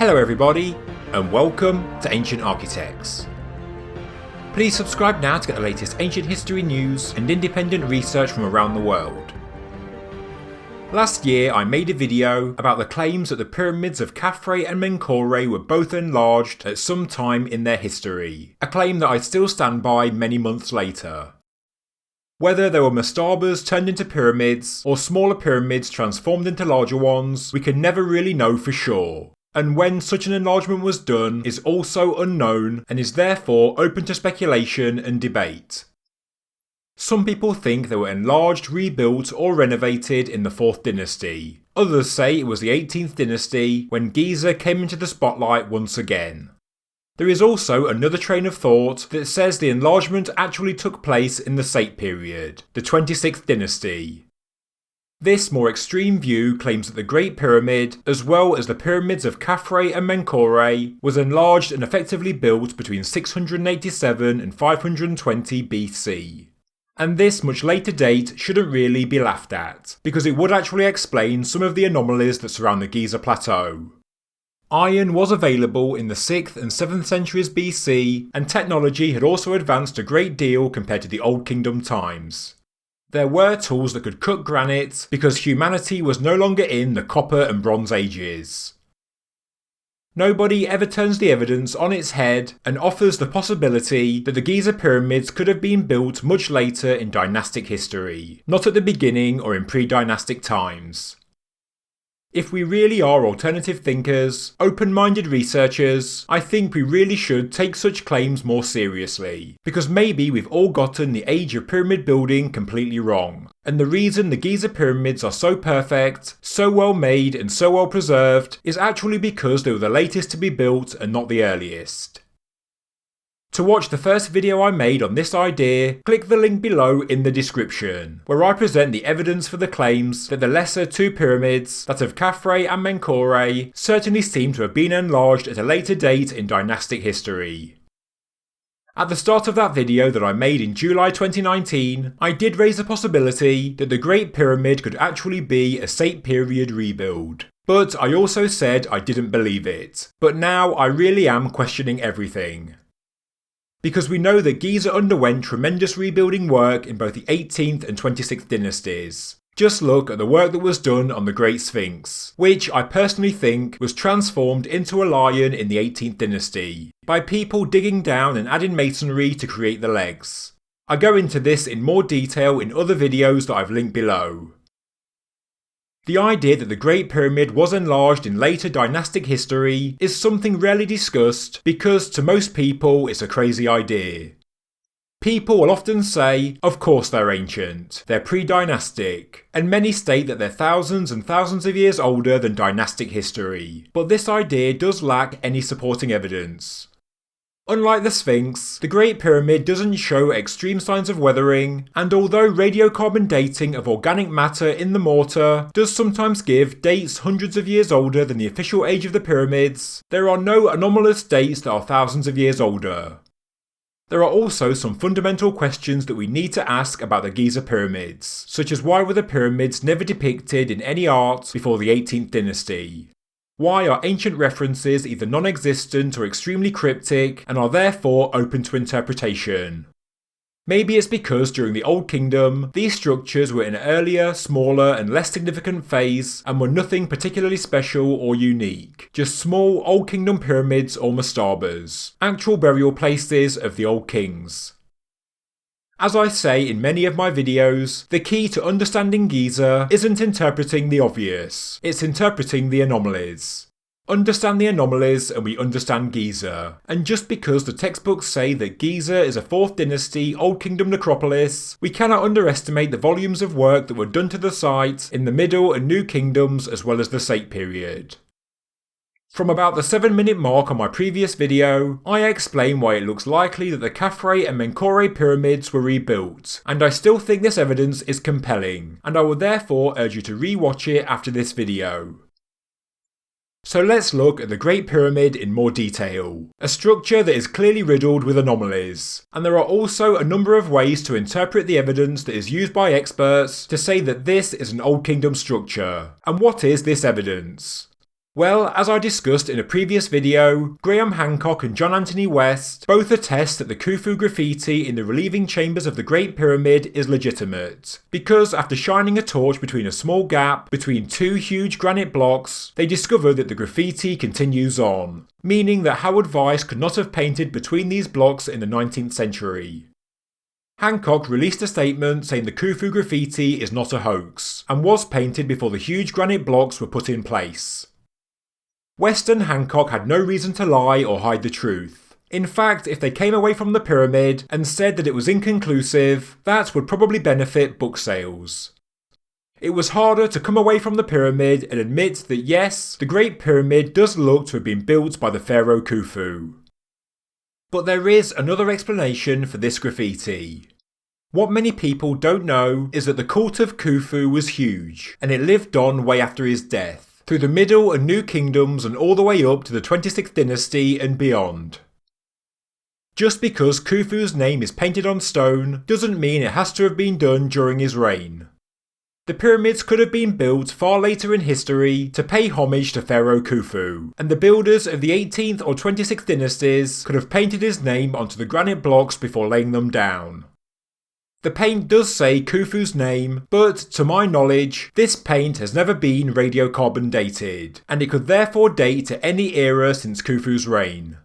Hello everybody, and welcome to Ancient Architects. Please subscribe now to get the latest ancient history news and independent research from around the world. Last year I made a video about the claims that the pyramids of Khafre and Menkaure were both enlarged at some time in their history, a claim that I still stand by many months later. Whether they were mastabas turned into pyramids or smaller pyramids transformed into larger ones, we can never really know for sure. And when such an enlargement was done is also unknown and is therefore open to speculation and debate. Some people think they were enlarged, rebuilt or renovated in the 4th dynasty. Others say it was the 18th dynasty when Giza came into the spotlight once again. There is also another train of thought that says the enlargement actually took place in the Saite Period, the 26th Dynasty. This more extreme view claims that the Great Pyramid, as well as the pyramids of Khafre and Menkaure, was enlarged and effectively built between 687 and 520 BC. And this much later date shouldn't really be laughed at, because it would actually explain some of the anomalies that surround the Giza Plateau. Iron was available in the 6th and 7th centuries BC, and technology had also advanced a great deal compared to the Old Kingdom times. There were tools that could cut granite because humanity was no longer in the Copper and Bronze Ages. Nobody ever turns the evidence on its head and offers the possibility that the Giza pyramids could have been built much later in dynastic history, not at the beginning or in pre-dynastic times. If we really are alternative thinkers, open-minded researchers, I think we really should take such claims more seriously, because maybe we've all gotten the age of pyramid building completely wrong, and the reason the Giza pyramids are so perfect, so well made and so well preserved is actually because they were the latest to be built and not the earliest. To watch the first video I made on this idea, click the link below in the description, where I present the evidence for the claims that the lesser two pyramids, that of Khafre and Menkaure, certainly seem to have been enlarged at a later date in dynastic history. At the start of that video that I made in July 2019, I did raise the possibility that the Great Pyramid could actually be a Saite Period rebuild. But I also said I didn't believe it. But now I really am questioning everything. Because we know that Giza underwent tremendous rebuilding work in both the 18th and 26th dynasties. Just look at the work that was done on the Great Sphinx, which I personally think was transformed into a lion in the 18th dynasty, by people digging down and adding masonry to create the legs. I go into this in more detail in other videos that I've linked below. The idea that the Great Pyramid was enlarged in later dynastic history is something rarely discussed because to most people it's a crazy idea. People will often say, of course they're ancient, they're pre-dynastic, and many state that they're thousands and thousands of years older than dynastic history, but this idea does lack any supporting evidence. Unlike the Sphinx, the Great Pyramid doesn't show extreme signs of weathering, and although radiocarbon dating of organic matter in the mortar does sometimes give dates hundreds of years older than the official age of the pyramids, there are no anomalous dates that are thousands of years older. There are also some fundamental questions that we need to ask about the Giza pyramids, such as why were the pyramids never depicted in any art before the 18th dynasty? Why are ancient references either non-existent or extremely cryptic and are therefore open to interpretation? Maybe it's because during the Old Kingdom, these structures were in an earlier, smaller and less significant phase and were nothing particularly special or unique, just small Old Kingdom pyramids or mastabas, actual burial places of the old kings. As I say in many of my videos, the key to understanding Giza isn't interpreting the obvious, it's interpreting the anomalies. Understand the anomalies and we understand Giza. And just because the textbooks say that Giza is a 4th dynasty Old Kingdom necropolis, we cannot underestimate the volumes of work that were done to the site in the Middle and New Kingdoms as well as the Saite Period. From about the 7-minute mark on my previous video, I explain why it looks likely that the Khafre and Menkaure pyramids were rebuilt, and I still think this evidence is compelling, and I will therefore urge you to re-watch it after this video. So let's look at the Great Pyramid in more detail, a structure that is clearly riddled with anomalies, and there are also a number of ways to interpret the evidence that is used by experts to say that this is an Old Kingdom structure. And what is this evidence? Well, as I discussed in a previous video, Graham Hancock and John Anthony West both attest that the Khufu graffiti in the relieving chambers of the Great Pyramid is legitimate, because after shining a torch between a small gap between two huge granite blocks, they discovered that the graffiti continues on, meaning that Howard Weiss could not have painted between these blocks in the 19th century. Hancock released a statement saying the Khufu graffiti is not a hoax, and was painted before the huge granite blocks were put in place. West and Hancock had no reason to lie or hide the truth. In fact, if they came away from the pyramid and said that it was inconclusive, that would probably benefit book sales. It was harder to come away from the pyramid and admit that yes, the Great Pyramid does look to have been built by the Pharaoh Khufu. But there is another explanation for this graffiti. What many people don't know is that the Cult of Khufu was huge, and it lived on way after his death, through the Middle and New Kingdoms and all the way up to the 26th Dynasty and beyond. Just because Khufu's name is painted on stone doesn't mean it has to have been done during his reign. The pyramids could have been built far later in history to pay homage to Pharaoh Khufu, and the builders of the 18th or 26th dynasties could have painted his name onto the granite blocks before laying them down. The paint does say Khufu's name, but to my knowledge, this paint has never been radiocarbon dated, and it could therefore date to any era since Khufu's reign.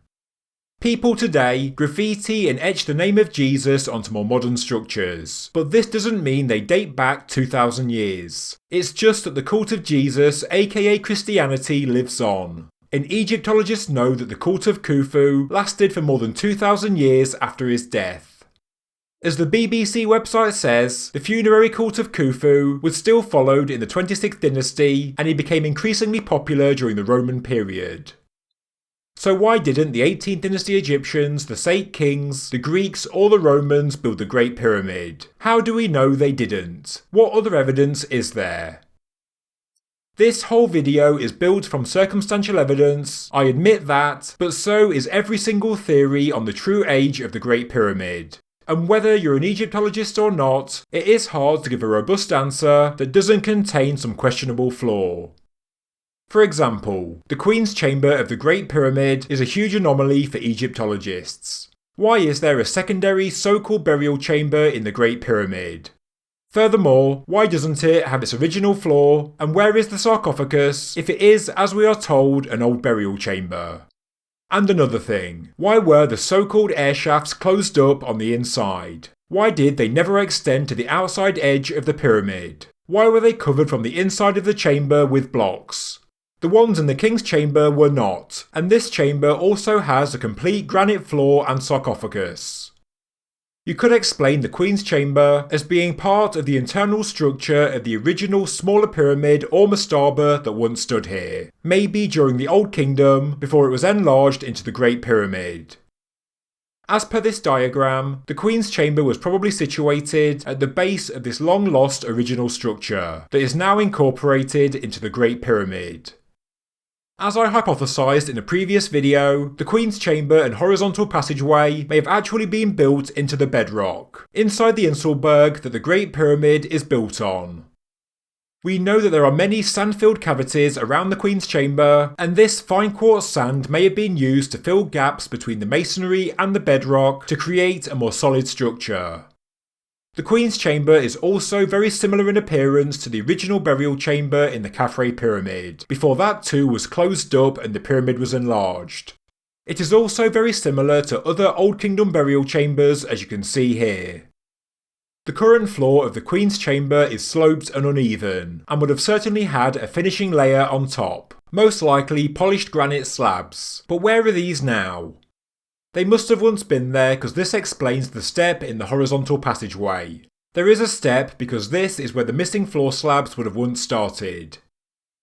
People today graffiti and etch the name of Jesus onto more modern structures, but this doesn't mean they date back 2,000 years. It's just that the cult of Jesus, aka Christianity, lives on. And Egyptologists know that the cult of Khufu lasted for more than 2,000 years after his death. As the BBC website says, the funerary cult of Khufu was still followed in the 26th dynasty, and he became increasingly popular during the Roman period. So why didn't the 18th dynasty Egyptians, the Saite kings, the Greeks or the Romans build the Great Pyramid? How do we know they didn't? What other evidence is there? This whole video is built from circumstantial evidence, I admit that, but so is every single theory on the true age of the Great Pyramid. And whether you're an Egyptologist or not, it is hard to give a robust answer that doesn't contain some questionable flaw. For example, the Queen's Chamber of the Great Pyramid is a huge anomaly for Egyptologists. Why is there a secondary so-called burial chamber in the Great Pyramid? Furthermore, why doesn't it have its original floor, and where is the sarcophagus if it is, as we are told, an old burial chamber? And another thing, why were the so-called air shafts closed up on the inside? Why did they never extend to the outside edge of the pyramid? Why were they covered from the inside of the chamber with blocks? The ones in the King's Chamber were not, and this chamber also has a complete granite floor and sarcophagus. You could explain the Queen's Chamber as being part of the internal structure of the original smaller pyramid or mastaba that once stood here, maybe during the Old Kingdom before it was enlarged into the Great Pyramid. As per this diagram, the Queen's Chamber was probably situated at the base of this long-lost original structure that is now incorporated into the Great Pyramid. As I hypothesised in a previous video, the Queen's Chamber and horizontal passageway may have actually been built into the bedrock, inside the Inselberg that the Great Pyramid is built on. We know that there are many sand-filled cavities around the Queen's Chamber, and this fine quartz sand may have been used to fill gaps between the masonry and the bedrock to create a more solid structure. The Queen's Chamber is also very similar in appearance to the original burial chamber in the Khafre Pyramid, before that too was closed up and the pyramid was enlarged. It is also very similar to other Old Kingdom burial chambers, as you can see here. The current floor of the Queen's Chamber is sloped and uneven, and would have certainly had a finishing layer on top, most likely polished granite slabs, but where are these now? They must have once been there because this explains the step in the horizontal passageway. There is a step because this is where the missing floor slabs would have once started.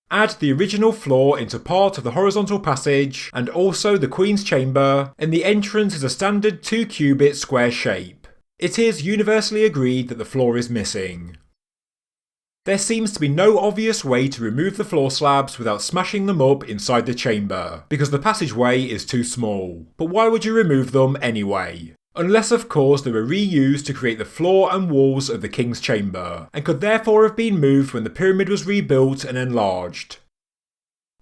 Add the original floor into part of the horizontal passage and also the Queen's Chamber, and the entrance is a standard 2-cubit square shape. It is universally agreed that the floor is missing. There seems to be no obvious way to remove the floor slabs without smashing them up inside the chamber, because the passageway is too small. But why would you remove them anyway? Unless of course they were reused to create the floor and walls of the King's Chamber, and could therefore have been moved when the pyramid was rebuilt and enlarged.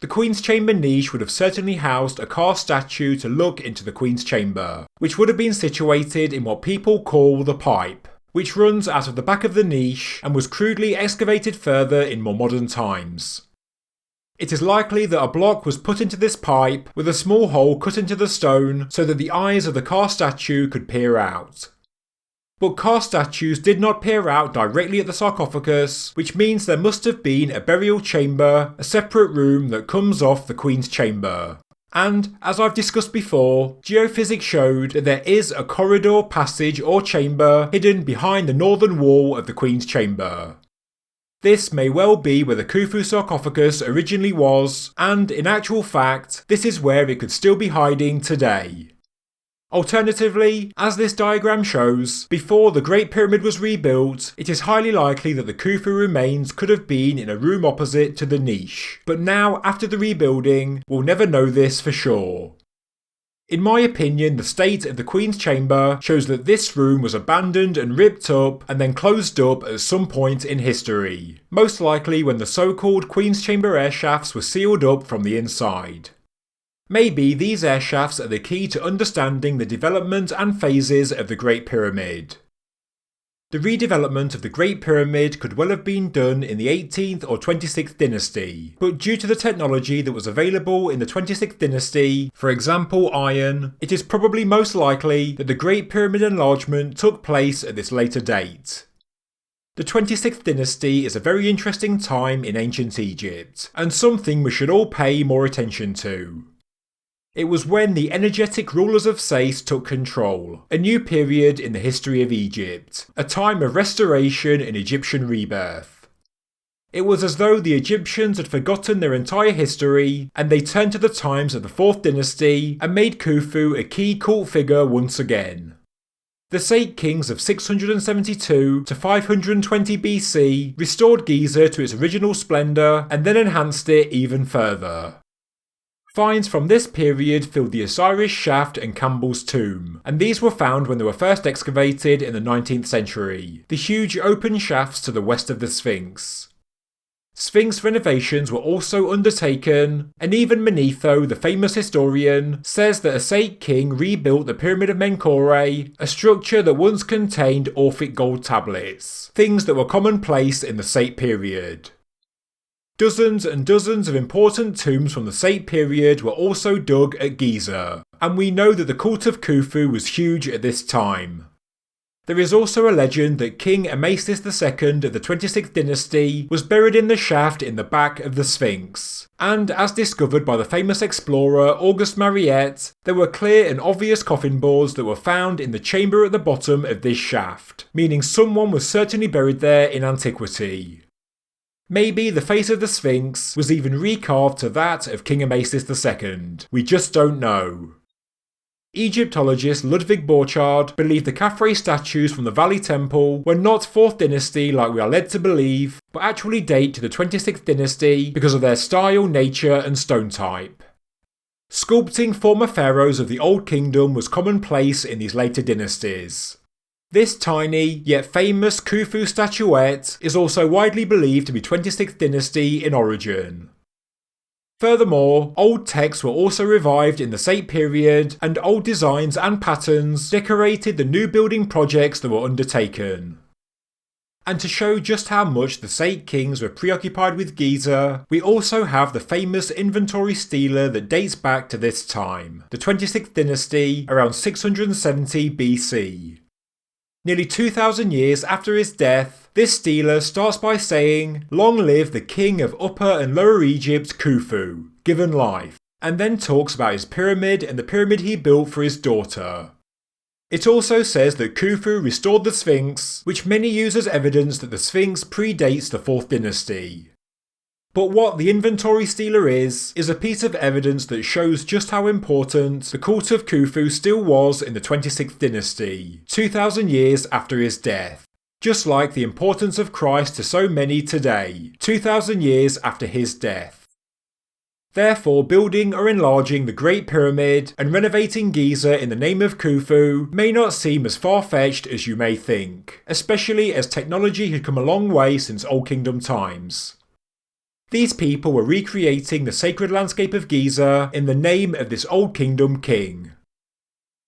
The Queen's Chamber niche would have certainly housed a cast statue to look into the Queen's Chamber, which would have been situated in what people call the pipe, which runs out of the back of the niche and was crudely excavated further in more modern times. It is likely that a block was put into this pipe with a small hole cut into the stone so that the eyes of the cast statue could peer out. But cast statues did not peer out directly at the sarcophagus, which means there must have been a burial chamber, a separate room that comes off the Queen's Chamber. And, as I've discussed before, geophysics showed that there is a corridor, passage or chamber hidden behind the northern wall of the Queen's Chamber. This may well be where the Khufu sarcophagus originally was, and in actual fact, this is where it could still be hiding today. Alternatively, as this diagram shows, before the Great Pyramid was rebuilt, it is highly likely that the Khufu remains could have been in a room opposite to the niche, but now after the rebuilding, we'll never know this for sure. In my opinion, the state of the Queen's Chamber shows that this room was abandoned and ripped up and then closed up at some point in history, most likely when the so-called Queen's Chamber air shafts were sealed up from the inside. Maybe these air shafts are the key to understanding the development and phases of the Great Pyramid. The redevelopment of the Great Pyramid could well have been done in the 18th or 26th Dynasty, but due to the technology that was available in the 26th Dynasty, for example iron, it is probably most likely that the Great Pyramid enlargement took place at this later date. The 26th Dynasty is a very interesting time in ancient Egypt, and something we should all pay more attention to. It was when the energetic rulers of Saite took control, a new period in the history of Egypt, a time of restoration and Egyptian rebirth. It was as though the Egyptians had forgotten their entire history, and they turned to the times of the 4th Dynasty and made Khufu a key cult figure once again. The Saite kings of 672 to 520 BC restored Giza to its original splendour and then enhanced it even further. Finds from this period filled the Osiris shaft and Campbell's tomb, and these were found when they were first excavated in the 19th century, the huge open shafts to the west of the Sphinx. Sphinx renovations were also undertaken, and even Manetho, the famous historian, says that a Saite king rebuilt the Pyramid of Menkaure, a structure that once contained Orphic gold tablets, things that were commonplace in the Saite period. Dozens and dozens of important tombs from the Saite period were also dug at Giza, and we know that the Cult of Khufu was huge at this time. There is also a legend that King Amasis II of the 26th Dynasty was buried in the shaft in the back of the Sphinx, and as discovered by the famous explorer Auguste Mariette, there were clear and obvious coffin boards that were found in the chamber at the bottom of this shaft, meaning someone was certainly buried there in antiquity. Maybe the face of the Sphinx was even recarved to that of King Amasis II. We just don't know. Egyptologist Ludwig Borchardt believed the Khafre statues from the Valley Temple were not 4th Dynasty like we are led to believe, but actually date to the 26th Dynasty because of their style, nature and stone type. Sculpting former pharaohs of the Old Kingdom was commonplace in these later dynasties. This tiny, yet famous Khufu statuette is also widely believed to be 26th Dynasty in origin. Furthermore, old texts were also revived in the Saite period, and old designs and patterns decorated the new building projects that were undertaken. And to show just how much the Saite kings were preoccupied with Giza, we also have the famous inventory stela that dates back to this time, the 26th Dynasty, around 670 BC. Nearly 2,000 years after his death, this stela starts by saying, "Long live the king of Upper and Lower Egypt, Khufu, given life," and then talks about his pyramid and the pyramid he built for his daughter. It also says that Khufu restored the Sphinx, which many use as evidence that the Sphinx predates the 4th Dynasty. But what the inventory stela is a piece of evidence that shows just how important the Cult of Khufu still was in the 26th Dynasty, 2,000 years after his death. Just like the importance of Christ to so many today, 2,000 years after his death. Therefore, building or enlarging the Great Pyramid and renovating Giza in the name of Khufu may not seem as far-fetched as you may think, especially as technology had come a long way since Old Kingdom times. These people were recreating the sacred landscape of Giza in the name of this Old Kingdom king.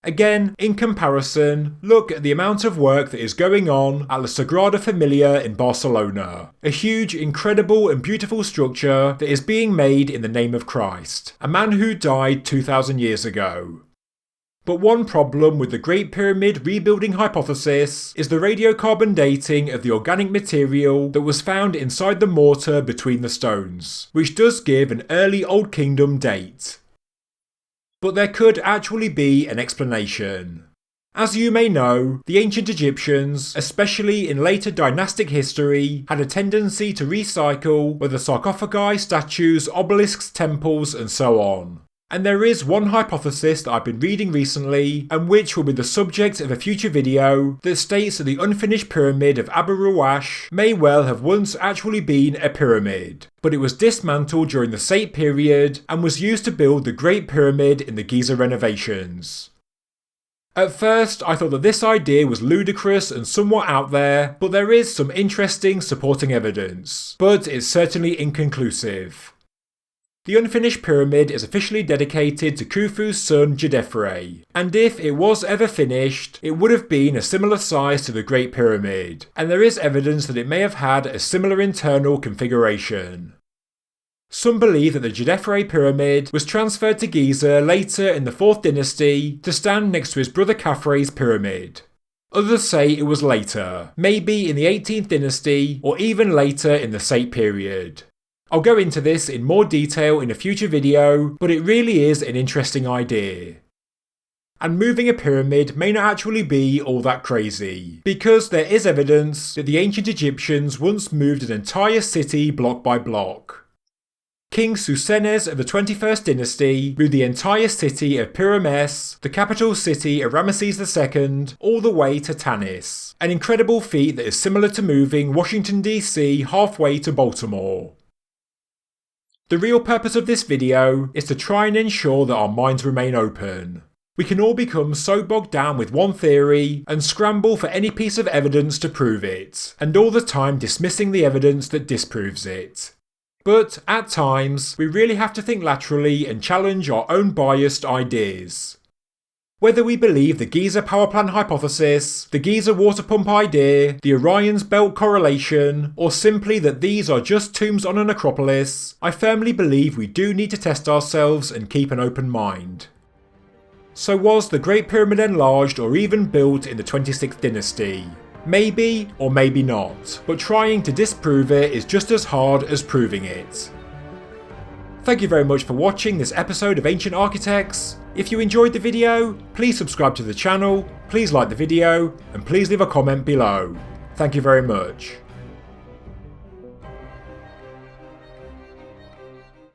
Again, in comparison, look at the amount of work that is going on at La Sagrada Familia in Barcelona. A huge, incredible and beautiful structure that is being made in the name of Christ, a man who died 2,000 years ago. But one problem with the Great Pyramid rebuilding hypothesis is the radiocarbon dating of the organic material that was found inside the mortar between the stones, which does give an early Old Kingdom date. But there could actually be an explanation. As you may know, the ancient Egyptians, especially in later dynastic history, had a tendency to recycle whether sarcophagi, statues, obelisks, temples, and so on. And there is one hypothesis that I've been reading recently, and which will be the subject of a future video, that states that the unfinished pyramid of Abu Rawash may well have once actually been a pyramid, but it was dismantled during the Saite period and was used to build the Great Pyramid in the Giza renovations. At first, I thought that this idea was ludicrous and somewhat out there, but there is some interesting supporting evidence, but it's certainly inconclusive. The unfinished pyramid is officially dedicated to Khufu's son Djedefre, and if it was ever finished, it would have been a similar size to the Great Pyramid, and there is evidence that it may have had a similar internal configuration. Some believe that the Djedefre pyramid was transferred to Giza later in the 4th dynasty to stand next to his brother Khafre's pyramid. Others say it was later, maybe in the 18th dynasty or even later in the Saite period. I'll go into this in more detail in a future video, but it really is an interesting idea. And moving a pyramid may not actually be all that crazy, because there is evidence that the ancient Egyptians once moved an entire city block by block. King Susenes of the 21st dynasty moved the entire city of Pyrames, the capital city of Ramesses II, all the way to Tanis, an incredible feat that is similar to moving Washington DC halfway to Baltimore. The real purpose of this video is to try and ensure that our minds remain open. We can all become so bogged down with one theory and scramble for any piece of evidence to prove it, and all the time dismissing the evidence that disproves it. But at times, we really have to think laterally and challenge our own biased ideas. Whether we believe the Giza power plant hypothesis, the Giza water pump idea, the Orion's belt correlation, or simply that these are just tombs on a necropolis, I firmly believe we do need to test ourselves and keep an open mind. So was the Great Pyramid enlarged or even built in the 26th dynasty? Maybe or maybe not, but trying to disprove it is just as hard as proving it. Thank you very much for watching this episode of Ancient Architects. If you enjoyed the video, please subscribe to the channel, please like the video, and please leave a comment below. Thank you very much.